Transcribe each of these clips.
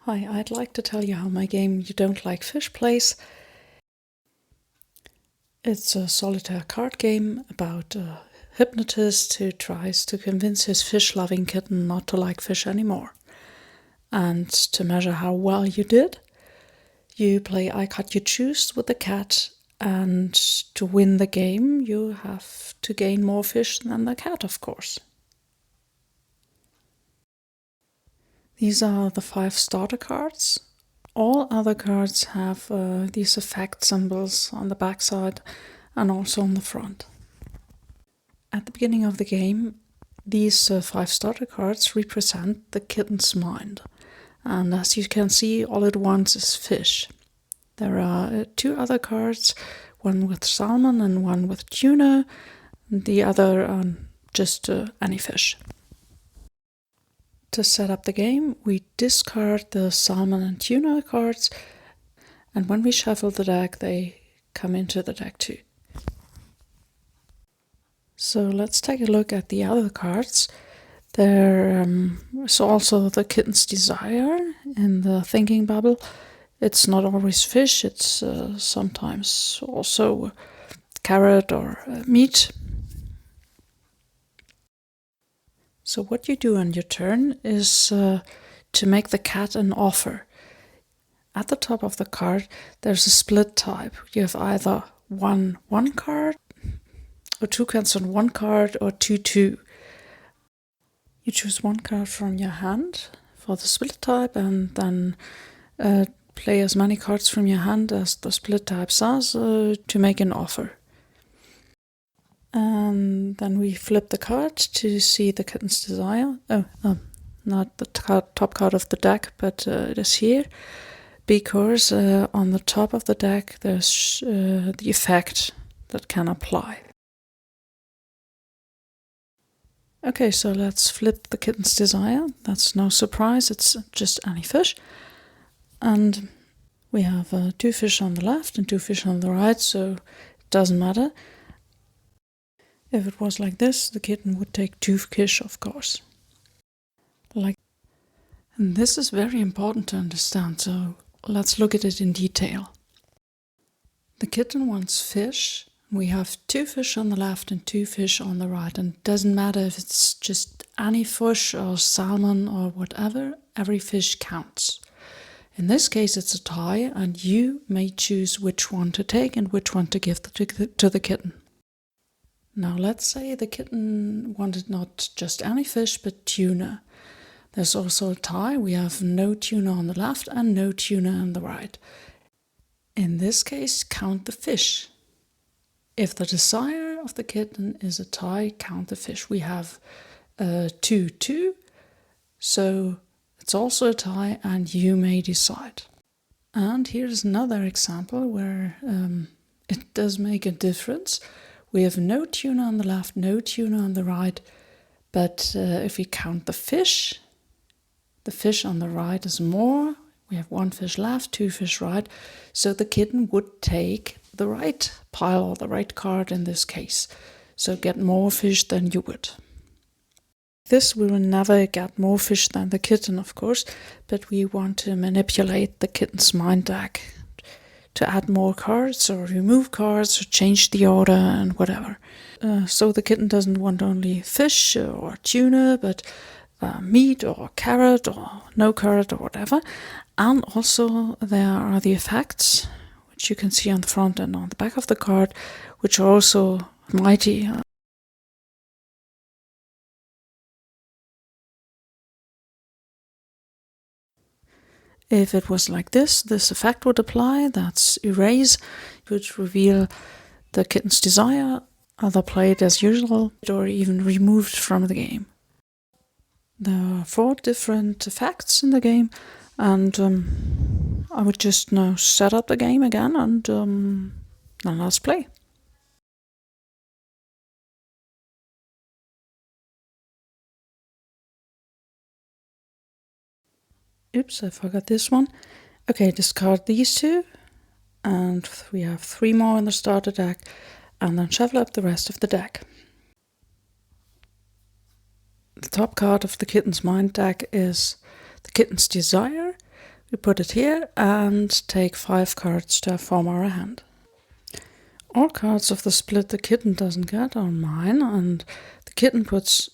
Hi, I'd like to tell you how my game You Don't Like Fish plays. It's a solitaire card game about a hypnotist who tries to convince his fish-loving kitten not to like fish anymore. And to measure how well you did, you play I Cut You Choose with the cat, and to win the game you have to gain more fish than the cat, of course. These are the 5 starter cards. All other cards have these effect symbols on the backside and also on the front. At the beginning of the game, these 5 starter cards represent the kitten's mind. And as you can see, all it wants is fish. There are 2 other cards, one with salmon and one with tuna. The other just any fish. To set up the game, we discard the salmon and tuna cards, and when we shuffle the deck, they come into the deck too. So let's take a look at the other cards. There's also the kitten's desire in the thinking bubble. It's not always fish, it's sometimes also carrot or meat. So what you do on your turn is to make the cat an offer. At the top of the card, there's a split type. You have either one card, or 2 cards on 1 card, or 2. You choose 1 card from your hand for the split type, and then play as many cards from your hand as the split type says to make an offer. And then we flip the card to see the kitten's desire. Not the top card of the deck, but it is here. Because on the top of the deck there's the effect that can apply. Okay, so let's flip the kitten's desire. That's no surprise, it's just any fish. And we have 2 fish on the left and 2 fish on the right, so it doesn't matter. If it was like this, the kitten would take 2 fish, of course. And this is very important to understand, so let's look at it in detail. The kitten wants fish. We have 2 fish on the left and 2 fish on the right, and it doesn't matter if it's just any fish or salmon or whatever, every fish counts. In this case it's a tie, and you may choose which one to take and which one to give to the kitten. Now let's say the kitten wanted not just any fish but tuna. There's also a tie. We have no tuna on the left and no tuna on the right. In this case, count the fish. If the desire of the kitten is a tie, count the fish. We have 2, so it's also a tie, and you may decide. And here's another example where it does make a difference. We have no tuna on the left, no tuna on the right, but if we count the fish on the right is more. We have 1 fish left, 2 fish right, so the kitten would take the right pile or the right card in this case, so get more fish than you would. This we will never get more fish than the kitten, of course, but we want to manipulate the kitten's mind deck to add more cards or remove cards or change the order and whatever. So the kitten doesn't want only fish or tuna, but meat or carrot or no carrot or whatever. And also there are the effects, which you can see on the front and on the back of the card, which are also mighty. If it was like this effect would apply. That's erase, which reveal the kitten's desire, either played as usual or even removed from the game. There are 4 different effects in the game, and I would just now set up the game again, and then let's play. Oops, I forgot this one. Okay, discard these 2, and we have 3 more in the starter deck, and then shuffle up the rest of the deck. The top card of the kitten's mind deck is the kitten's desire, We put it here and take 5 cards to form our hand. All cards of the split the kitten doesn't get are mine, and the kitten puts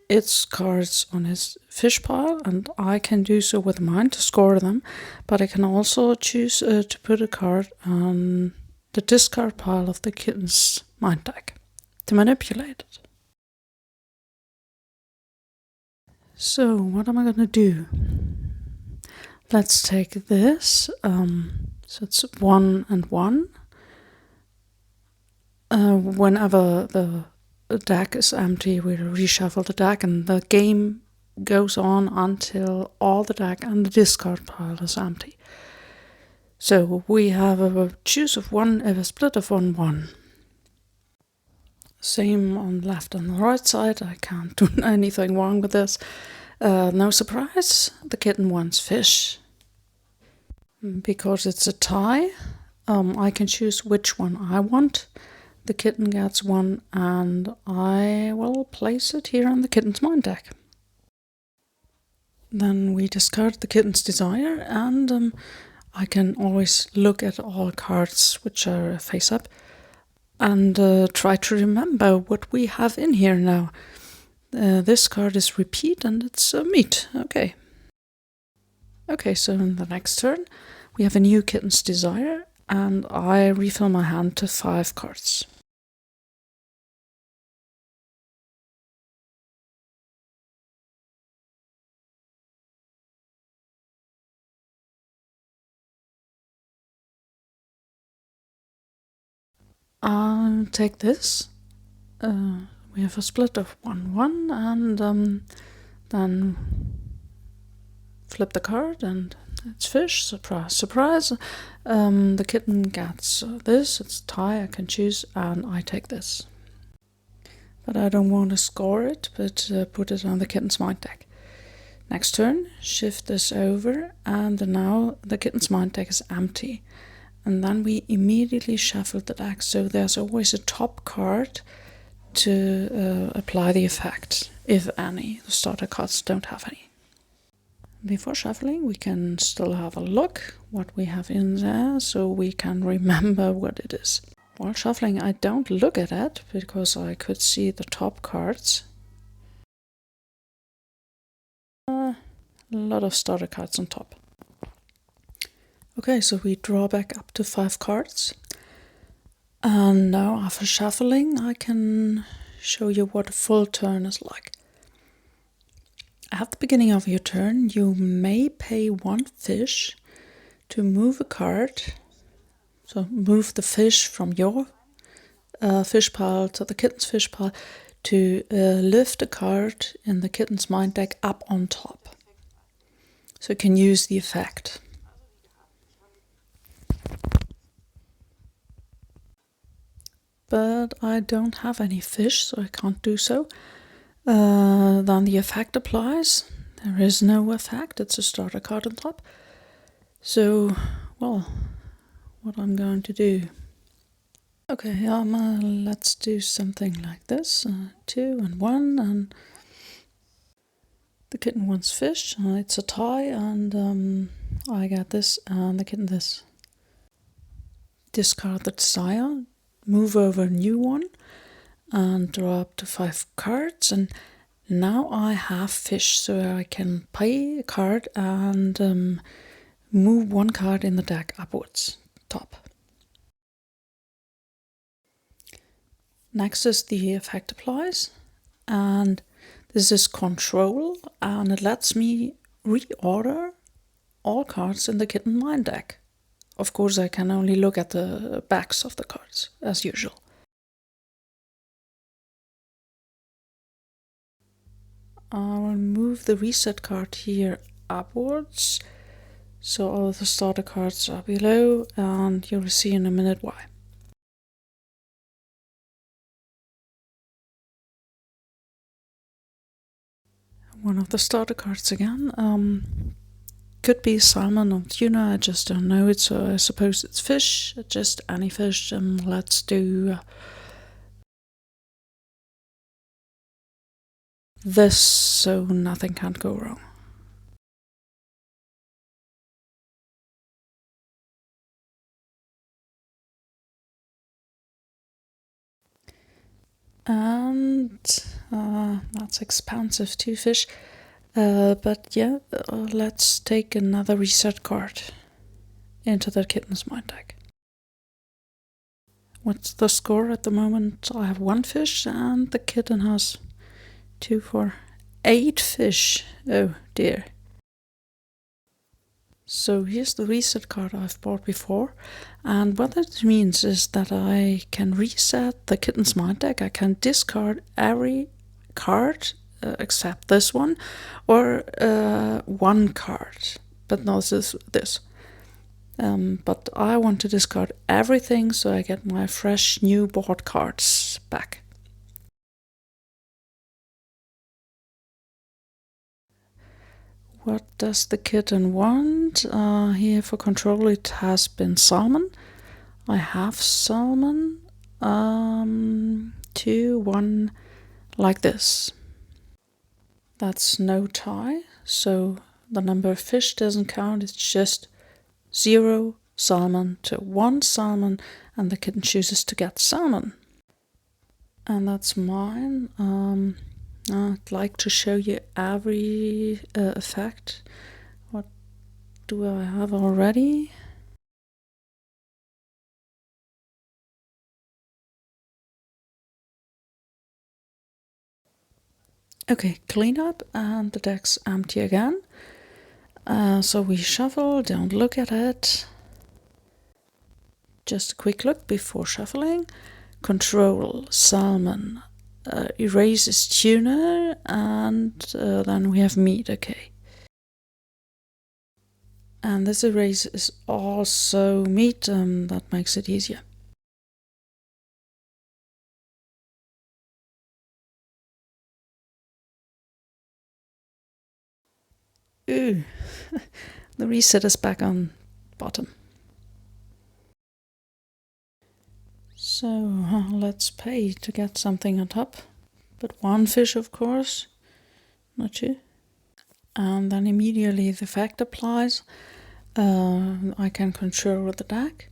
its cards on his fish pile, and I can do so with mine to score them, but I can also choose to put a card on the discard pile of the kitten's mind deck to manipulate it. So what am I going to do? Let's take this, so it's 1 and 1. Whenever the deck is empty, we reshuffle the deck, and the game goes on until all the deck and the discard pile is empty. So we have a choose of 1, a split of 1, 1. Same on the left and the right side. I can't do anything wrong with this. No surprise, the kitten wants fish. Because it's a tie, I can choose which one I want. The kitten gets 1, and I will place it here on the kitten's mind deck. Then we discard the kitten's desire, and I can always look at all cards which are face up and try to remember what we have in here now. This card is repeat, and it's meat. Okay. Okay, so in the next turn, we have a new kitten's desire, and I refill my hand to 5 cards. I'll take this. We have a split of 1, 1, and then flip the card, and it's fish. Surprise, surprise. The kitten gets this. It's tie. I can choose, and I take this. But I don't want to score it, but put it on the kitten's mind deck. Next turn, shift this over, and now the kitten's mind deck is empty. And then we immediately shuffle the deck, so there's always a top card to apply the effect, if any. The starter cards don't have any. Before shuffling, we can still have a look what we have in there, so we can remember what it is. While shuffling, I don't look at it, because I could see the top cards. A lot of starter cards on top. Okay, so we draw back up to 5 cards. And now after shuffling, I can show you what a full turn is like. At the beginning of your turn, you may pay 1 fish to move a card. So move the fish from your fish pile to the kitten's fish pile to lift a card in the kitten's mind deck up on top. So you can use the effect. But I don't have any fish, so I can't do so. Then the effect applies. There is no effect, it's a starter card on top. So, well, what I'm going to do. Okay, let's do something like this. 2 and 1, and the kitten wants fish. It's a tie, and I get this, and the kitten this. Discard the desire. Move over a new one and draw up to 5 cards, and now I have fish, so I can pay a card and move 1 card in the deck upwards, top. Next is the effect applies, and this is control, and it lets me reorder all cards in the kitten mind deck. Of course, I can only look at the backs of the cards, as usual. I will move the reset card here upwards, so all the starter cards are below, and you'll see in a minute why. One of the starter cards again. Could be salmon or tuna, I just don't know it, so I suppose it's fish, just any fish, and let's do this so nothing can go wrong. And that's expensive, 2 fish. But yeah, let's take another reset card into the kitten's mind deck. What's the score at the moment? I have 1 fish and the kitten has 2, 4, 8 fish. Oh dear. So here's the reset card I've bought before, and what that means is that I can reset the kitten's mind deck. I can discard every card except this one, or 1 card, but not this. But I want to discard everything so I get my fresh new board cards back. What does the kitten want? Here for control it has been salmon. I have salmon. 2, 1, like this. That's no tie, so the number of fish doesn't count, it's just 0 salmon to 1 salmon, and the kitten chooses to get salmon. And that's mine. I'd like to show you every effect. What do I have already? Okay, clean up and the deck's empty again. So we shuffle, don't look at it. Just a quick look before shuffling. Control, salmon, erases tuna, and then we have meat, okay. And this erase is also meat, that makes it easier. Ooh, the reset is back on bottom. So let's pay to get something on top, but 1 fish of course, not 2. And then immediately the effect applies. I can control the deck.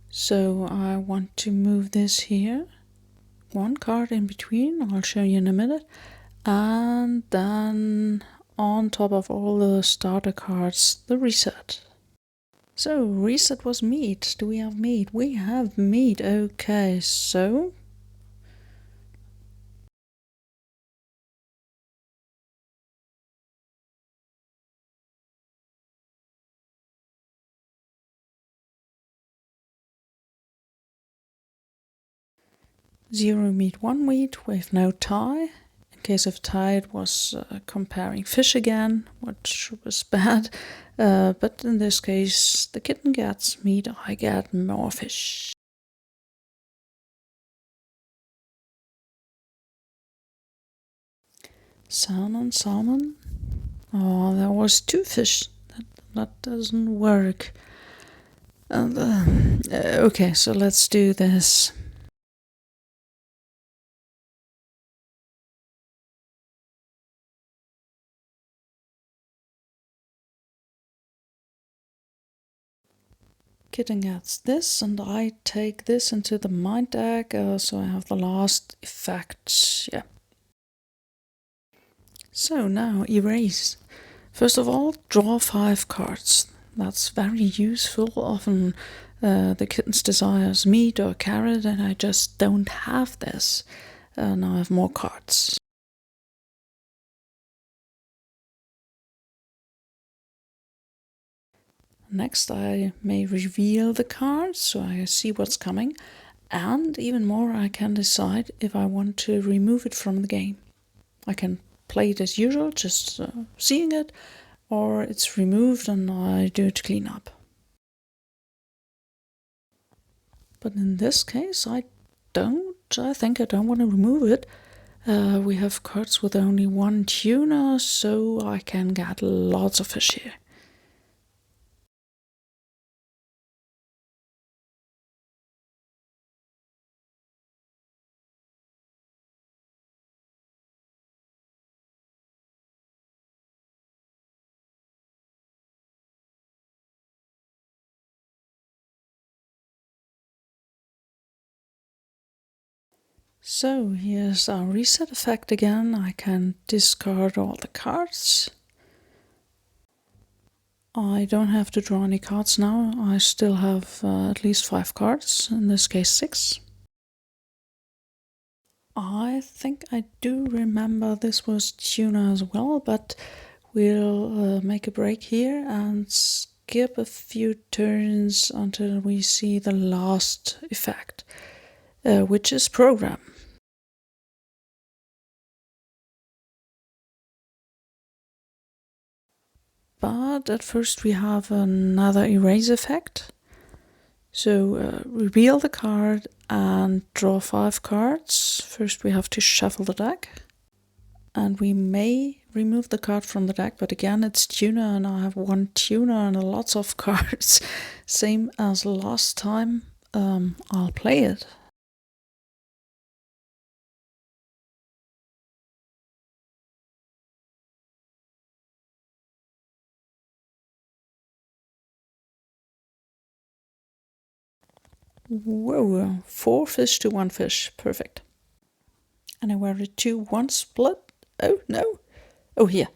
So I want to move this here. 1 card in between, I'll show you in a minute. And then on top of all the starter cards, the reset. So reset was meat. Do we have meat? We have meat. Okay, so zero meat, 1 meat with no tie. In case of tie, it was comparing fish again, which was bad. But in this case, the kitten gets meat, I get more fish. Salmon, salmon. Oh, there was 2 fish. That doesn't work. And, okay, so let's do this. Kitten gets this, and I take this into the mind deck, so I have the last effect. Yeah. So now erase. First of all, draw 5 cards. That's very useful. Often the kitten's desires meat or carrot, and I just don't have this. Now I have more cards. Next, I may reveal the cards so I see what's coming, and even more, I can decide if I want to remove it from the game. I can play it as usual, just seeing it, or it's removed and I do it clean up. But in this case, I think I don't want to remove it. We have cards with only 1 tuna, so I can get lots of fish here. So here's our reset effect again. I can discard all the cards. I don't have to draw any cards now. I still have at least 5 cards, in this case 6. I think I do remember this was tuna as well, but we'll make a break here and skip a few turns until we see the last effect, which is program. But at first we have another erase effect. So reveal the card and draw 5 cards. First we have to shuffle the deck. And we may remove the card from the deck, but again it's tuna and I have 1 tuna and lots of cards. Same as last time. I'll play it. Whoa, 4 fish to 1 fish. Perfect. And I wear a 2-1 split. Oh, no. Oh, here.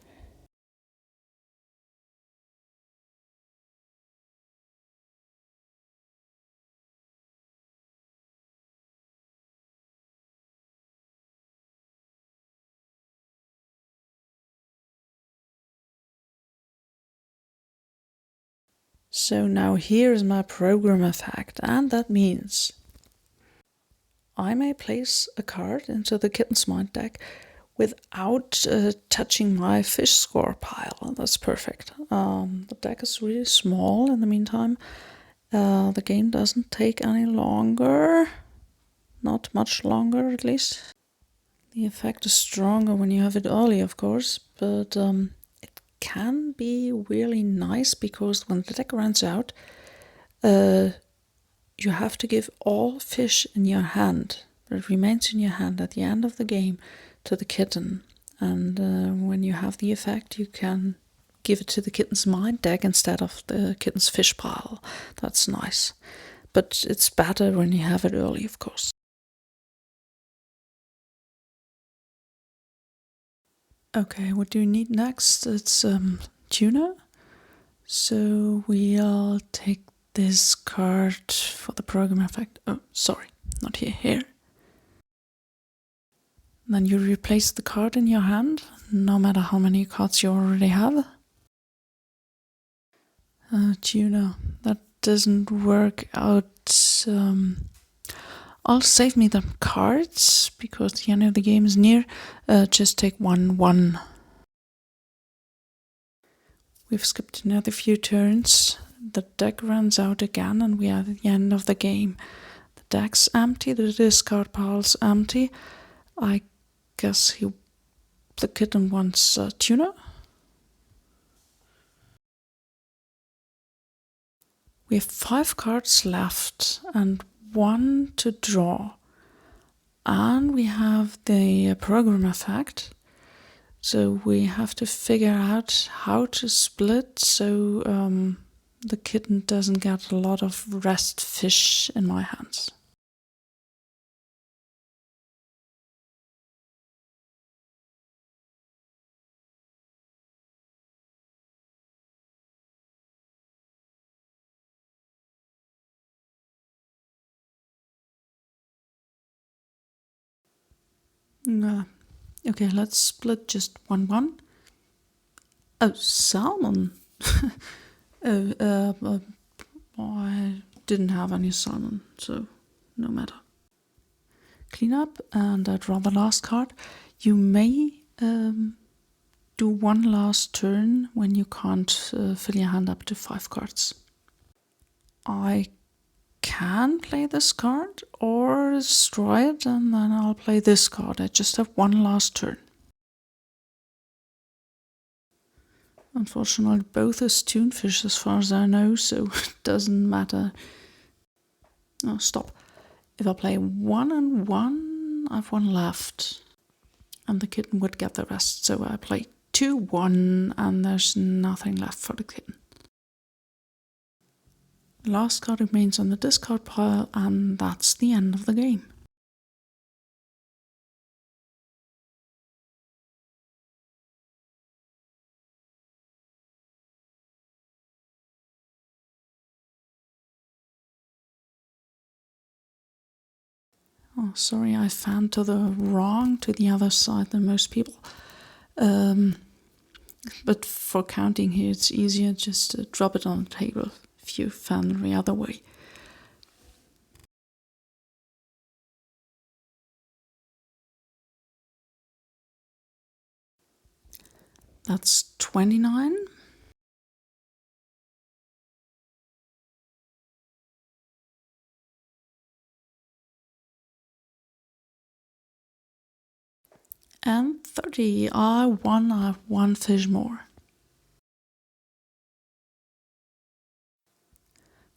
So now here is my program effect, and that means I may place a card into the kitten's mind deck without touching my fish score pile. That's perfect. The deck is really small in the meantime. The game doesn't take any longer. Not much longer, at least. The effect is stronger when you have it early, of course, but it can be really nice because when the deck runs out, you have to give all fish in your hand that remains in your hand at the end of the game to the kitten. And when you have the effect, you can give it to the kitten's mind deck instead of the kitten's fish pile. That's nice. But it's better when you have it early, of course. Okay, what do we need next? It's tuna. So we'll take this card for the program effect. Oh, sorry, not here, here. Then you replace the card in your hand, no matter how many cards you already have. Tuna, that doesn't work out. I'll save me the cards, because the end of the game is near. Just take 1-1. We've skipped another few turns. The deck runs out again, and we are at the end of the game. The deck's empty, the discard pile's empty. I guess the kitten wants tuna. We have 5 cards left and 1 to draw. And we have the program effect. So we have to figure out how to split so the kitten doesn't get a lot of rest fish in my hands. Okay, let's split just 1-1. Oh, salmon. I didn't have any salmon, so no matter. Clean up, and I draw the last card. You may do one last turn when you can't fill your hand up to 5 cards. I can play this card or destroy it, and then I'll play this card. I just have one last turn. Unfortunately, both is Toonfish as far as I know, so it doesn't matter. Oh, stop. If I play 1 and 1, I've 1 left. And the kitten would get the rest, so I play 2-1, and there's nothing left for the kitten. The last card remains on the discard pile, and that's the end of the game. Oh, sorry, I fanned to the other side than most people. But for counting here, it's easier just to drop it on the table if you fan the other way. That's 29. And 30. I have one fish more.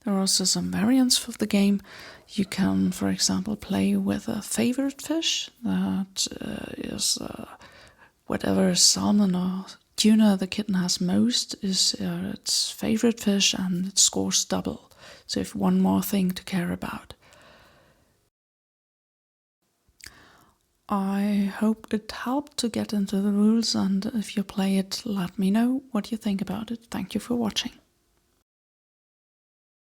There are also some variants for the game. You can, for example, play with a favorite fish that is whatever salmon or tuna the kitten has most is its favorite fish, and it scores double. So you have one more thing to care about. I hope it helped to get into the rules, and if you play it, let me know what you think about it. Thank you for watching.